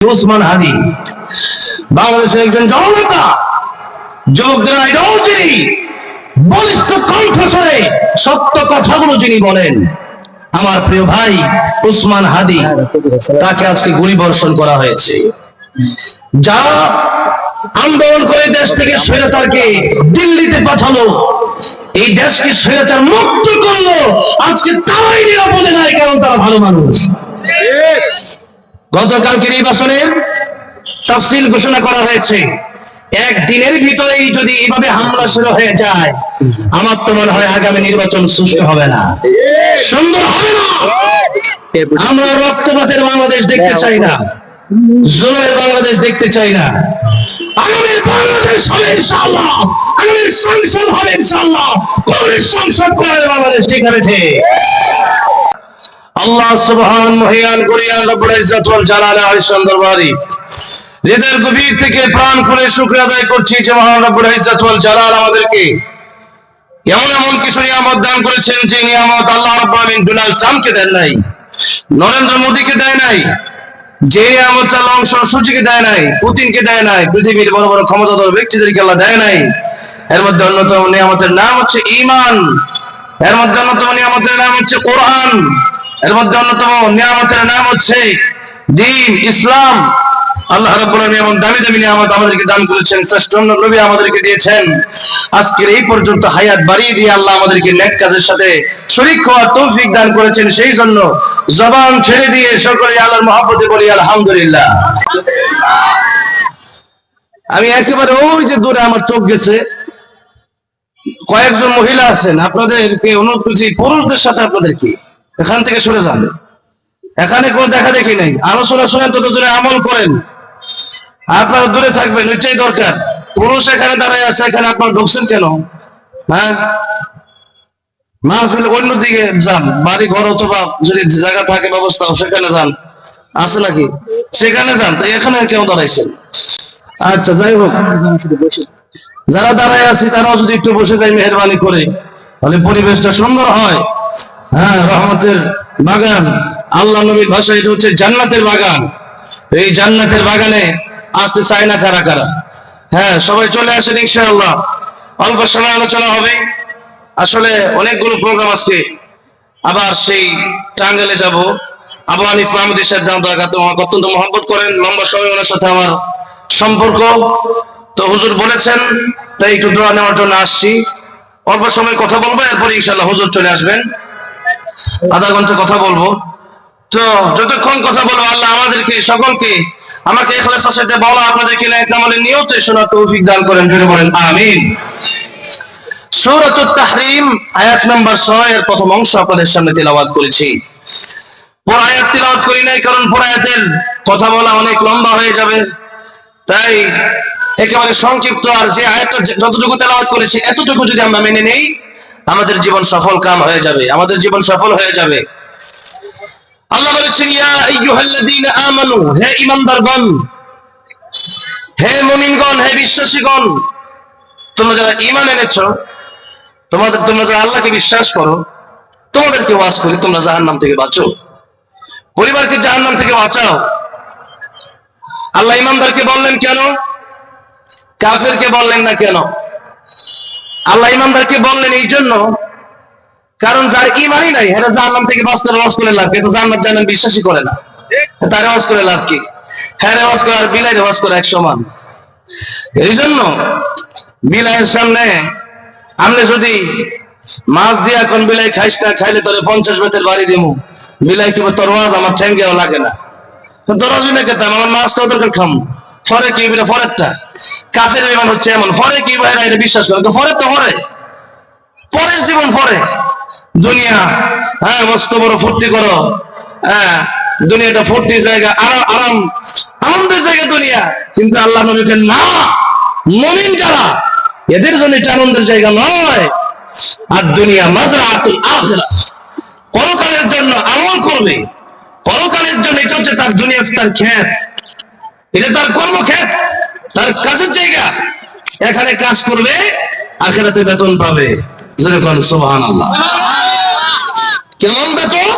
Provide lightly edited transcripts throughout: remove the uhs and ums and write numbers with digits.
ওসমান হাদি বাংলাদেশের একজন জননেতা, যুবকদের আইডল যিনি, বলিষ্ঠ কণ্ঠস্বরে সত্য কথাগুলো যিনি বলেন, আমার প্রিয় ভাই ওসমান হাদি, তাকে আজকে গুলিবর্ষণ করা হয়েছে। যারা আন্দোলন করে দেশ থেকে স্বৈরাচারকে দিল্লিতে পাঠালো, এই দেশকে স্বৈরাচার মুক্ত করলো, আজকে তারাই নিরাপদে নাই, কারণ তারা ভালো মানুষ। গতকালকে নির্বাচনের তফসিল ঘোষণা করা হয়েছে। একদিনের ভিতরেই যদি এভাবে হামলা শুরু হয়ে যায়, আমার তো মনে হয় আগামী নির্বাচন সুষ্ঠু হবে না, সুন্দর হবে না। আমরা রক্তপাতের বাংলাদেশ দেখতে চাই না, জুলুমের বাংলাদেশ দেখতে চাই না। আগামী বাংলাদেশ হবে ইনশাআল্লাহ, আগামী সংসদ হবে ইনশাআল্লাহ, কোন সংসদ করে বাংলাদেশ ঠিক আছে। আল্লাহ সুবহান মহিয়ান কুরিয়ান রব্বুল ইজ্জত ওয়াল জালালের সুন্দর বাড়ি হৃদয়ের গভীর থেকে প্রাণ খুলে শুকরিয়া আদায় করছি যে মহান রব্বুল ইজ্জত ওয়াল জালাল আমাদেরকে এমন কিছু নিয়ামত দান করেছেন, যে নিয়ামত আল্লাহ রাব্বুল আলামিন ডোনাল্ড ট্রাম্পকে দেন নাই, নরেন্দ্র মোদীকে দেয় নাই, যে নিয়ামত আল্লাহ সুচিকে দেয় নাই, পুতিনকে দেয় নাই, পৃথিবীর বড় বড় ক্ষমতাধর ব্যক্তিদেরকে আল্লাহ দেয় নাই। এর মধ্যে অন্যতম নিয়ামতের নাম হচ্ছে ঈমান, এর মধ্যে অন্যতম নিয়ামতের নাম হচ্ছে কোরআন, এর মধ্যে অন্যতম নিয়ামতের নাম হচ্ছে দ্বীন ইসলাম। আল্লাহ রাব্বুল আলামিন এমন দামি দামি নিয়ামত আমাদেরকে দান করেছেন, শ্রেষ্ঠ নবী আমাদেরকে দিয়েছেন। আজকের এই পর্যন্ত হায়াত বাড়িয়ে দিয়ে আল্লাহ আমাদেরকে নেক কাজের সাথে শরীক হওয়ার তৌফিক দান করেছেন। সেই জন্য জবান ছেড়ে দিয়ে সকলে আল্লাহর মহব্বতে বলি আলহামদুলিল্লাহ। আমি একেবারে ওই যে দূরে আমার চোখ গেছে, কয়েকজন মহিলা আছেন, আপনাদেরকে অনুরোধ করছি, পুরুষদের সাথে আপনাদেরকে এখান থেকে সরে যান, এখানে কোনো দেখা দেখি নাই, আলোচনা শোনেন, তত জোরে আমল করেন। আপনারা দূরে থাকবেন, ওইটাই দরকার। পুরুষ এখানে দাঁড়ায় আছে, এখানে আপনারা ঢুকছেন কেন? হ্যাঁ, মাহফিল অন্যদিকে যান, বাড়ি ঘর অথবা যদি জায়গা থাকে ব্যবস্থা সেখানে যান, আছে নাকি সেখানে যান, তো এখানে কেউ দাঁড়াইছেন? আচ্ছা, যাই হোক, যারা দাঁড়ায় আছি তারাও যদি একটু বসে যায় মেহেরবানি করে, তাহলে পরিবেশটা সুন্দর হয়। হ্যাঁ, রহমতের বাগান, আল্লাহ নবীর ভাষায় এটা হচ্ছে জান্নাতের বাগান। এই জান্নাতের বাগানে আসতে চায় না কারা কারা? হ্যাঁ, সবাই চলে আসেন ইনশাআল্লাহ। অল্প সময় আলোচনা হবে। আসলে অনেকগুলো প্রোগ্রাম আজকে, আবার সেই টাঙ্গাইলে যাব, আবু হানিফ মাহমুদের সাথে আমাকে অত্যন্ত মহব্বত করেন, লম্বা সময় ওনার সাথে আমার সম্পর্ক। তো হুজুর বলেছেন, তাই একটু দোয়া নেওয়ার জন্য আসছি। অল্প সময় কথা বলবো, এরপরে ইনশাআল্লাহ হুজুর চলে আসবেন, আধা ঘন্টা কথা বলবো। তো যতক্ষণ কথা বলবো, আল্লাহ আমাদেরকে সকলকে, আমাকে ইখলাসের সাথে বলা, আপনাদেরকে নেক আমলের নিয়তে শোনার তৌফিক দান করেন, জোরে বলেন আমিন। সূরাতুত তাহরিম আয়াত নাম্বার 6 এর প্রথম অংশ আপনাদের সামনে তেলাওয়াত করেছি। পুরো আয়াত তেলাওয়াত করি নাই, কারণ পুরো আয়াতের কথা বলা অনেক লম্বা হয়ে যাবে, তাই একেবারে সংক্ষিপ্ত। আর যে আয়াতটা যতটুকু তেলাওয়াত করেছি, এতটুকু যদি আমরা মেনে নেই, আমাদের জীবন সফল কাম হয়ে যাবে, আমাদের জীবন সফল হয়ে যাবে। আল্লাহ বলেছেন, ইয়া আইয়ুহাল্লাযীনা আমানু, হে ঈমানদারগণ, হে মুমিনগণ, হে বিশ্বাসীগণ, তোমরা যারা ঈমান এনেছো, তোমরা যারা আল্লাহকে বিশ্বাস করো, তোমাদেরকে ওয়াজ করি, তোমরা জাহান্নাম থেকে বাঁচো, পরিবারকে জাহান্নাম থেকে বাঁচাও। আল্লাহ ঈমানদারকে বললেন কেন, কাফেরকে বললেন না কেন? আল্লাহ ঈমানদারকে বললেন এই জন্য, কারণ যার ঈমানই নাই, এরা জাহান্নাম থেকে বাঁচতে ওয়াজ করে লাভ কি? জান্নাত জানেন বিশ্বাসই করে না, তার ওয়াজ করে লাভ কি? হ্যাঁ, ওয়াজ করে আর বিলাই ওয়াজ করে এক সমান। এই জন্য বিলাইয়ের সামনে আমরা যদি মাছ দিয়া কোন বিলাই খাইস না, খাইলে তোরে 50 বেতের বাড়ি দিমু, বিলাই কি তোর ওয়াজ আমার ঠ্যাঙ্গেও লাগে না, তোর ওয়াজ না খেতাম, আমার মাছটাও দরকার খাম। ফরে কি বিলে ফরেরটা, কাফের বিমান হচ্ছে এমন, ফরে কি ভাইরা এটা বিশ্বাস করে, তো ফরে তো ফরে, পরের জীবন ফরে দুনিয়া। হ্যাঁ, মস্ত বড় ফুর্তি করো, হ্যাঁ, দুনিয়াটা ফুর্তির জায়গা, আরাম আনন্দের জায়গা দুনিয়া, কিন্তু আল্লাহ নবীকে না, মুমিন যারা, এদের জন্য এটা আনন্দের জায়গা নয়। আর দুনিয়া মাজরাতুল আখিরাহ, পরকালের জন্য আমল করবে, পরকালের জন্য এটা হচ্ছে তার দুনিয়া, তার ক্ষেত, এটা তার কর্মক্ষেত, তার কাজের জায়গা। এখানে কাজ করবে, আখিরাতে বেতন পাবে, জোরে বলেন সুবহানাল্লাহ। কেমন বেতন?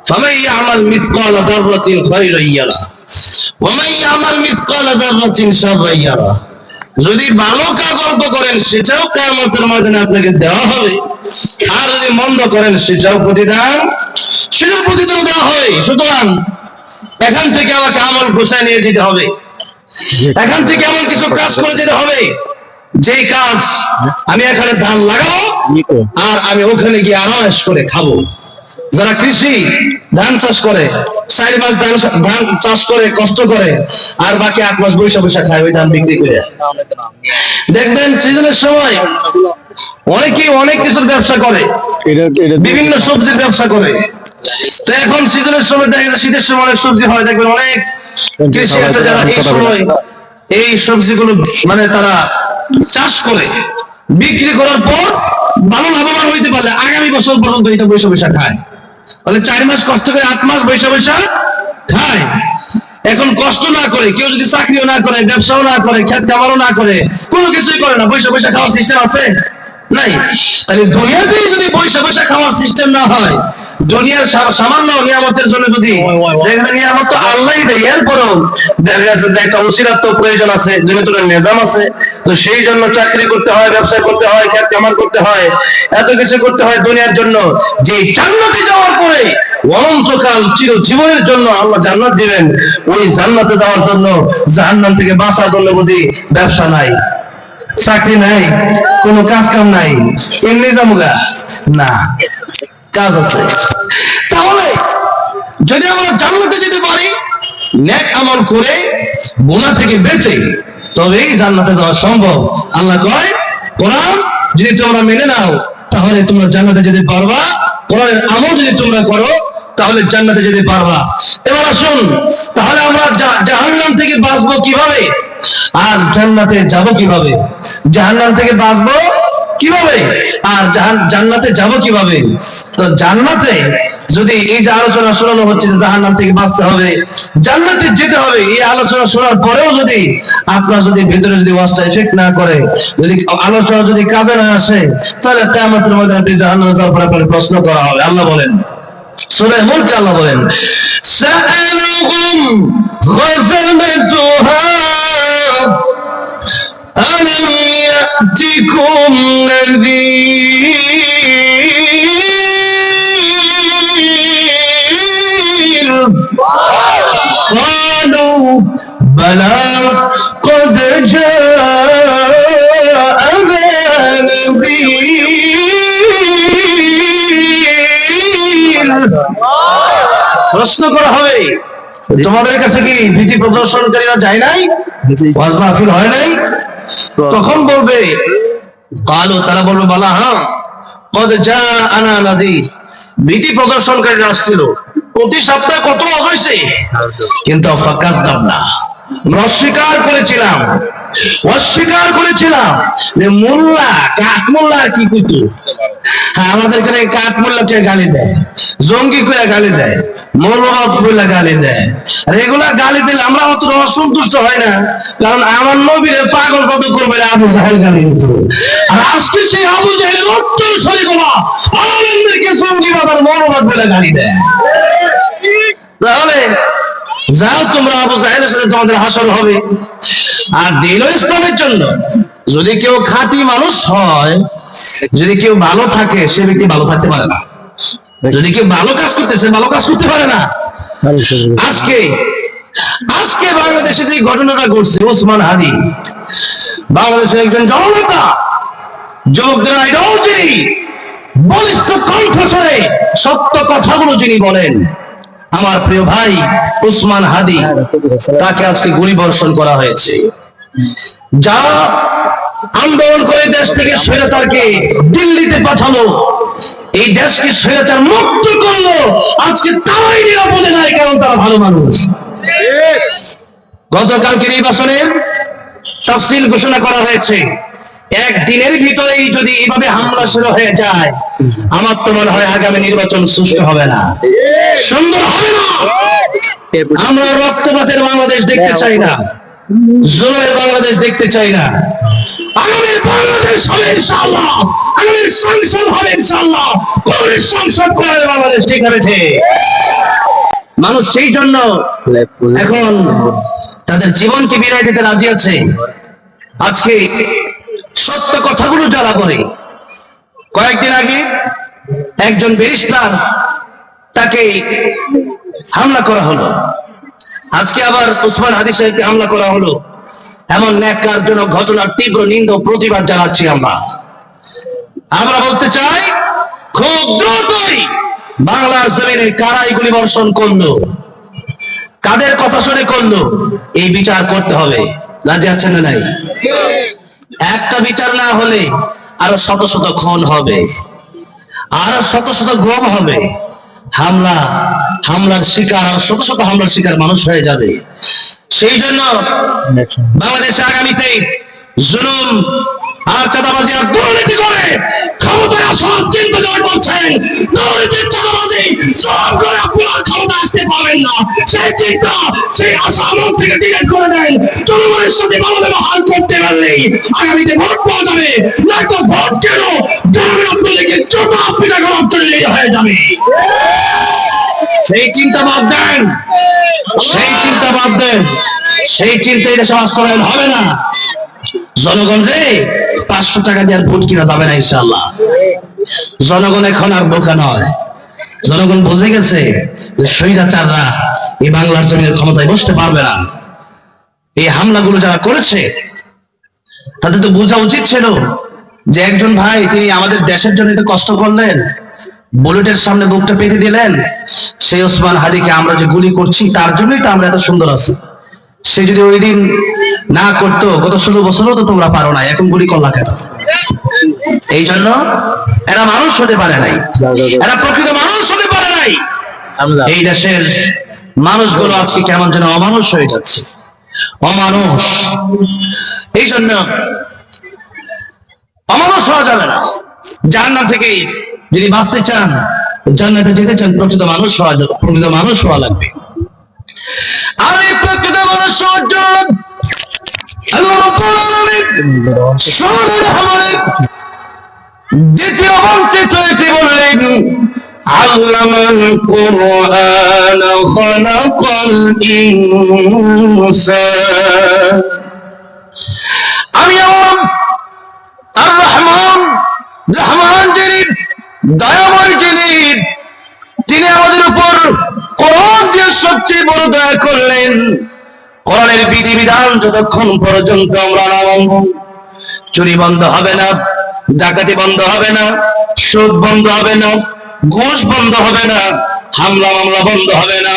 ফামান ইয়ামাল মিসকালা যাররাতিন খায়রান ইয়ারা, ওয়ামান ইয়ামাল মিসকালা যাররাতিন শাররান ইয়ারা, যদি ভালো কাজ অল্প করেন সেটাও কিয়ামতের ময়দানে আপনাকে দেওয়া হবে, আর যদি মন্দ করেন সেটার প্রতিদান দেওয়া হবে। সুতরাং এখান থেকে আমাকে আমল গোছায় নিয়ে যেতে হবে, এখান থেকে এমন কিছু কাজ করে যেতে হবে যেই কাজ আমি এখানে ধান লাগাবো আর আমি ওখানে গিয়ে আরাম করে খাবো। যারা কৃষি ধান চাষ করে 4 মাস ধান চাষ করে কষ্ট করে আর বাকি 8 মাস বৈশা বৈশা খায় ওই ধান বিক্রি করে। দেখবেন সিজনের সময় অনেকেই অনেক কিছুর ব্যবসা করে, বিভিন্ন সবজির ব্যবসা করে। তো এখন সিজনের সময় দেখা যায় শীতের সময় অনেক সবজি হয়, দেখবেন অনেক কৃষি আছে যারা এই সময় এই সবজিগুলো মানে তারা চাষ করে বিক্রি করার পর ভালো লাভবান হইতে পারলে আগামী বছর পর্যন্ত এটা বৈশা বৈশা খায়। তাহলে 4 মাস কষ্ট করে 8 মাস বৈশা বৈশা খায়। এখন কষ্ট না করে কেউ যদি চাকরিও না করে, ব্যবসাও না করে, খেত খামারও না করে, কোনো কিছুই করে না, বৈশা বৈশা খাওয়ার সিস্টেম আছে নাই? তাহলে দুনিয়াতেই যদি বৈশা বৈশা খাওয়ার সিস্টেম না হয়, দুনিয়ার সামান্য নিয়ামতের জন্য যদি নিয়ামত তো আল্লাহই দেয়, এরপরেও দেখা গেছে যে একটা ওসিলার তো প্রয়োজন আছে, দুনিয়াতে নিজাম আছে, তো সেই জন্য চাকরি করতে হয়, ব্যবসা করতে হয়, খেত খামার করতে হয়, এত কিছু করতে হয় দুনিয়ার জন্য। যে জান্নাতে যাওয়ার পরে অনন্তকাল চিরজীবনের জন্য আল্লাহ জান্নাত দিবেন, ওই জান্নাতে যাওয়ার জন্য জাহান্নাম থেকে বাঁচার জন্য বুঝি ব্যবসা নাই, চাকরি নাই, কোনো কাজ কাম নাই, এমনি যামুগা না, কাজ আছে। তাহলে যদি আমরা জান্নাতে যেতে পারি নেক আমল করে গুনাহ থেকে বেঁচে, তবেই জান্নাতে যাওয়া সম্ভব। আল্লাহ কয় কোরআন যদি তোমরা মেনে নাও তাহলে তোমরা জান্নাতে যেতে পারবা, কোরআনের আমল যদি তোমরা করো তাহলে জান্নাতে যেতে পারবা। এবার আসুন, তাহলে আমরা জাহান্নাম থেকে বাঁচবো কিভাবে আর জান্নাতে যাব কিভাবে? জাহান্নাম থেকে বাঁচবো কিভাবে আর জান্নাতে যাব কিভাবে? তো জান্নাতে যদি এই যে আলোচনা শোনানো হচ্ছে যে জাহান্নাম থেকে বাঁচতে হবে, জান্নাতে যেতে হবে, এই আলোচনা শোনার পরেও যদি আপনার যদি ভিতরে যদি ওয়াজটা এফেক্ট না করে, যদি আলোচনা যদি কাজে না আসে, তাহলে কিয়ামতের ময়দানে আপনি জাহান্নামে যাওয়ার পরে আপনাকে প্রশ্ন করা হবে। আল্লাহ বলেন সূরা মুলক, আল্লাহ বলেন সাআলাহুম খাযানাতুহা ألم يأتكم نذير قالوا بلى قد جاءنا نذير। প্রশ্ন করা হবে তোমাদের কাছে কি ভীতি প্রদর্শনকারীরা যায় নাই, ওয়াজ মাহফিল হয় নাই? তখন বলবে কালো, তারা বলবে বালা হ্যাঁ কদ জাআনা নাযীর, ভীতি প্রদর্শনকারীরা আসছিল, প্রতি সপ্তাহে কত ওয়াজ হয়েছে, কিন্তু ফাকাদ্দাবনা, অস্বীকার করেছিলাম যে মোল্লা কাঠমোল্লা কি কইতো। হ্যাঁ, আমাদের এখানে কাঠমোল্লাকে গালি দেয়, জঙ্গি কইয়া গালি দেয়, মৌলবাদ কইলা গালি দেয়। আর এগুলা গালি দিলে আমরা অত অসন্তুষ্ট হয় না, কারণ আমার নবীরে পাগল কত করবে আবু জাহেল গালি দিত। আর আজকে সেই আবু জাহেলের উত্তর শরীফরা আলেমদেরকে জঙ্গিবাদ আর মৌলবাদ কইলা গালি দেয়। তাহলে যাও তোমরা আবু জাহেলের সাথে তোমাদের হাসর হবে। আর দ্বীন ও ইসলামের জন্য যদি কেউ খাঁটি মানুষ হয়, যদি কেউ ভালো থাকে, সে ব্যক্তি ভালো থাকতে পারে না। যদি কেউ ভালো কাজ করতেছে, ভালো কাজ করতে পারে না। আজকে বাংলাদেশে যে ঘটনাটা ঘটছে, ওসমান হাদি বাংলাদেশের একজন জননেতা, যুবকদের আইডল যিনি, বলিষ্ঠ কণ্ঠস্বরে সত্য কথাগুলো যিনি বলেন, আমার প্রিয় ভাই ওসমান হাদি, তাকে আজকে গুলিবর্ষণ করা হয়েছে। যারা আন্দোলন করে দেশ থেকে স্বৈরাচারকে দিল্লিতে পাঠালো, এই দেশকে স্বৈরাচার মুক্ত করলো, আজকে তারাই নিরাপদে নাই, কারণ তারা ভালো মানুষ। গতকালকে নির্বাচনের তফসিল ঘোষণা করা হয়েছে, একদিনের ভিতরেই যদি এভাবে হামলা শুরু হয়ে যায়, আমার তো মনে হয় আগামী নির্বাচন সুষ্ঠু হবে না, সুন্দর হবে না। আমরা রক্তপাতের বাংলাদেশ দেখতে চাই না, জুলুমের বাংলাদেশ দেখতে চাই না। আগামী বাংলাদেশ হবে ইনশাআল্লাহ, আগামী সংসদ হবে ইনশাআল্লাহ, কোন সংসদ করে বাংলাদেশ ঠিক হবে। মানুষ সেই জন্য এখন তাদের জীবনকে বিদায় দিতে রাজি আছে। আজকে সত্য কথাগুলো যারা বলে, কয়েকদিন আগে একজন ব্যারিস্টার, তাকে হামলা করা হলো, আজকে আবার ওসমান হাদী সাহেবকে হামলা করা হলো। এমন ন্যাক্কারজনক ঘটনার তীব্র নিন্দা ও প্রতিবাদ জানাচ্ছি আমরা বলতে চাই, খুব দ্রুতই বাংলার জমিনে কারা এগুলি বর্ষণ করলো, কাদের কথা শুনে করলো, এই বিচার করতে হবে। রাজি আছেন না নাই? একটা বিচার না হলে আরো শত শত খুন হবে, আরো শত শত গুম হবে, হামলার শিকার আর শত শত হামলার শিকার মানুষ হয়ে যাবে। সেই জন্য বাংলাদেশে আগামীতে জুলুম আর চাঁদাবাজি আর দুর্নীতি করে ক্ষমতায় আসার চিন্তা যারা করছেন, দুর্নীতি চাঁদাবাজি সব করে আপনারা ক্ষমতা আসতে পারবেন না, সেই চিন্তা সেই আশা মন থেকে ডিলিট করে দেন। জনগণের সাথে ভালো ব্যবহার করতে পারলেই আগামীতে ভোট পাওয়া যাবে, নয়তো ভোট কেন জনগণ আপনাদেরকে চোখা পিঠা খারাপ করে হয়ে যাবে। সেই চিন্তা বাদ দেন, সেই চিন্তা বাদ দেন, সেই চিন্তায় দেশে বাস্তবায়ন হবে না। জনগণ রে, 500 টাকা দিয়ে আর ভোট কিনা যাবে না ইনশাআল্লাহ। জনগণ এখন আর বোকা নয়, জনগণ বুঝে গেছে যে স্বৈরাচাররা এই বাংলার জমিনের ক্ষমতায় বসতে পারবে না। এই হামলাগুলো যারা করেছে তাদের তো বোঝা উচিত ছিল যে একজন ভাই তিনি আমাদের দেশের জন্য এত কষ্ট করলেন, বুলেটের সামনে বুকটা পেতে দিলেন, সেই ওসমান হাদীকে আমরা যে গুলি করছি তার জন্যই তো আমরা এত সুন্দর আছি। সে যদি ওই দিন না করতো, গত 16 বছরও তো তোমরা পারো না, এখন গুলি করলা কেন? এই জন্য এরা মানুষ হতে পারে নাই, এরা প্রকৃত মানুষ হতে পারে নাই। এই দেশের মানুষগুলো আজকে কেমন যেন অমানুষ হয়ে যাচ্ছে, অমানুষ। এই জন্য অমানুষ হওয়া যাবে না। জান্নাত থেকে যদি বাঁচতে চান, জান্নাতে যেতে চান, প্রকৃত মানুষ হওয়া লাগবে। আর এই প্রকৃত মানুষ হওয়ার জন্য আল্লাহ রাব্বুল আলামিন সূরা রহমানের দ্বিতীয় বর্ণিত এটি বললেন, আল্লামাল কুরআন খালাকাল ইনসান। আমি আল্লাহ আর রহমান, রহমান যিনি, দয়াময় যিনি, তিনি আমাদের উপর কোরআন দিয়ে সবচেয়ে বড় দয়া করলেন। কোরআনের বিধিবিধান যতক্ষণ পর্যন্ত আমরা না মানব, চুরি বন্ধ হবে না, ডাকাতি বন্ধ হবে না, সুদ বন্ধ হবে না, ঘুষ বন্ধ হবে না, হামলা মামলা বন্ধ হবে না।